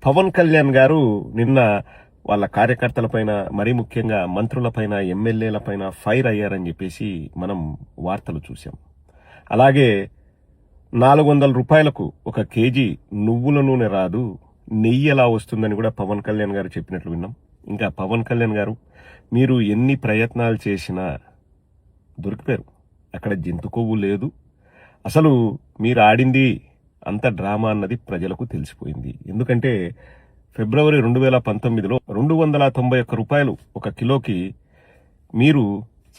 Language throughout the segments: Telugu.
పవన్ కళ్యాణ్ గారు నిన్న వాళ్ళ కార్యకర్తలపైన మరీ ముఖ్యంగా మంత్రులపైన ఎమ్మెల్యేలపైన ఫైర్ అయ్యారని చెప్పేసి మనం వార్తలు చూసాం. అలాగే 400 రూపాయలకు ఒక కేజీ నువ్వుల నూనె రాదు, నెయ్యి ఎలా వస్తుందని కూడా పవన్ కళ్యాణ్ గారు చెప్పినట్లు విన్నాం. ఇంకా పవన్ కళ్యాణ్ గారు మీరు ఎన్ని ప్రయత్నాలు చేసినా దొరికిపోయారు. అక్కడ జంతు కొవ్వు లేదు. అసలు మీరు ఆడింది అంత డ్రామా అన్నది ప్రజలకు తెలిసిపోయింది. ఎందుకంటే ఫిబ్రవరి 2019లో 291 రూపాయలు ఒక కిలోకి మీరు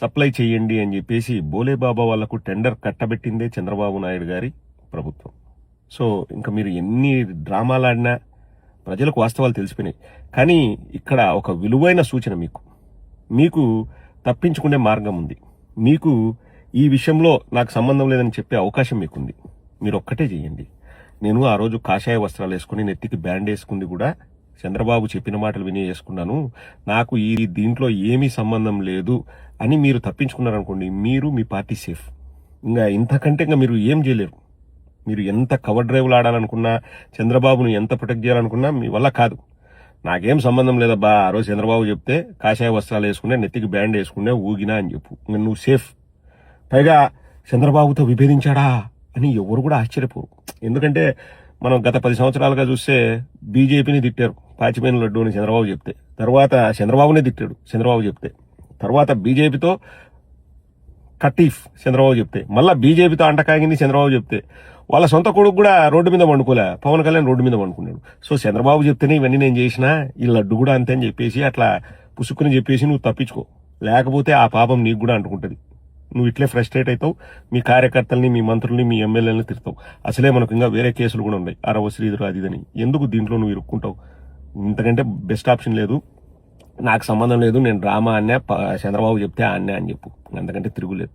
సప్లై చేయండి అని చెప్పేసి బోలేబాబా వాళ్లకు టెండర్ కట్టబెట్టిందే చంద్రబాబు నాయుడు గారి ప్రభుత్వం. సో ఇంకా మీరు ఎన్ని డ్రామాలు ఆడినా ప్రజలకు వాస్తవాలు తెలిసిపోయినాయి. కానీ ఇక్కడ ఒక విలువైన సూచన మీకు తప్పించుకునే మార్గం ఉంది. మీకు ఈ విషయంలో నాకు సంబంధం లేదని చెప్పే అవకాశం మీకుంది. మీరు ఒక్కటే చేయండి. నేను ఆ రోజు కాషాయ వస్త్రాలు వేసుకుని నెత్తికి బ్యాండ్ వేసుకుంది కూడా చంద్రబాబు చెప్పిన మాటలు విని వేసుకున్నాను, నాకు దీంట్లో ఏమీ సంబంధం లేదు అని మీరు తప్పించుకున్నారనుకోండి, మీరు మీ పార్టీ సేఫ్. ఇంకా ఇంతకంటే ఇంకా మీరు ఏం చేయలేరు. మీరు ఎంత కవర్ డ్రైవ్లు ఆడాలనుకున్నా, చంద్రబాబును ఎంత ప్రొటెక్ట్ చేయాలనుకున్నా మీ వల్ల కాదు. నాకేం సంబంధం లేదబ్బా, ఆ రోజు చంద్రబాబు చెప్తే కాషాయ వస్త్రాలు వేసుకునే నెత్తికి బ్యాండ్ వేసుకునే ఊగినా అని చెప్పు, ఇంకా నువ్వు సేఫ్. పైగా చంద్రబాబుతో విభేదించాడా అని ఎవరు కూడా ఆశ్చర్యపోరు. ఎందుకంటే మనం గత 10 సంవత్సరాలుగా చూస్తే బీజేపీని తిట్టారు పాచిపోయిన లడ్డు అని చంద్రబాబు చెప్తే, తర్వాత చంద్రబాబునే తిట్టాడు చంద్రబాబు చెప్తే, తర్వాత బీజేపీతో కటీఫ్ చంద్రబాబు చెప్తే, మళ్ళా బీజేపీతో అంటకాగింది చంద్రబాబు చెప్తే, వాళ్ళ సొంత కొడుకు కూడా రోడ్డు మీద పండుకోలే, పవన్ కళ్యాణ్ రోడ్డు మీద పండుకున్నాడు. సో చంద్రబాబు చెప్తేనే ఇవన్నీ నేను చేసినా, ఈ లడ్డు కూడా అంతే అని చెప్పేసి అట్లా పుసుక్కుని చెప్పేసి నువ్వు తప్పించుకో, లేకపోతే ఆ పాపం నీకు కూడా అంటుకుంటది. నువ్వు ఇట్లే ఫ్రస్ట్రేట్ అవుతావు, మీ కార్యకర్తల్ని, మీ మంత్రుల్ని, మీ ఎమ్మెల్యేలని తిడతావు. అసలే మనకు ఇంకా వేరే కేసులు కూడా ఉన్నాయి, అరవ శ్రీధరు అది ఇదని. ఎందుకు దీంట్లో నువ్వు ఇరుక్కుంటావు? ఇంతకంటే బెస్ట్ ఆప్షన్ లేదు. నాకు సంబంధం లేదు, నేను డ్రామా అన్నా, చంద్రబాబు చెప్తే అన్నా అని చెప్పు, అంతకంటే తిరుగులేదు.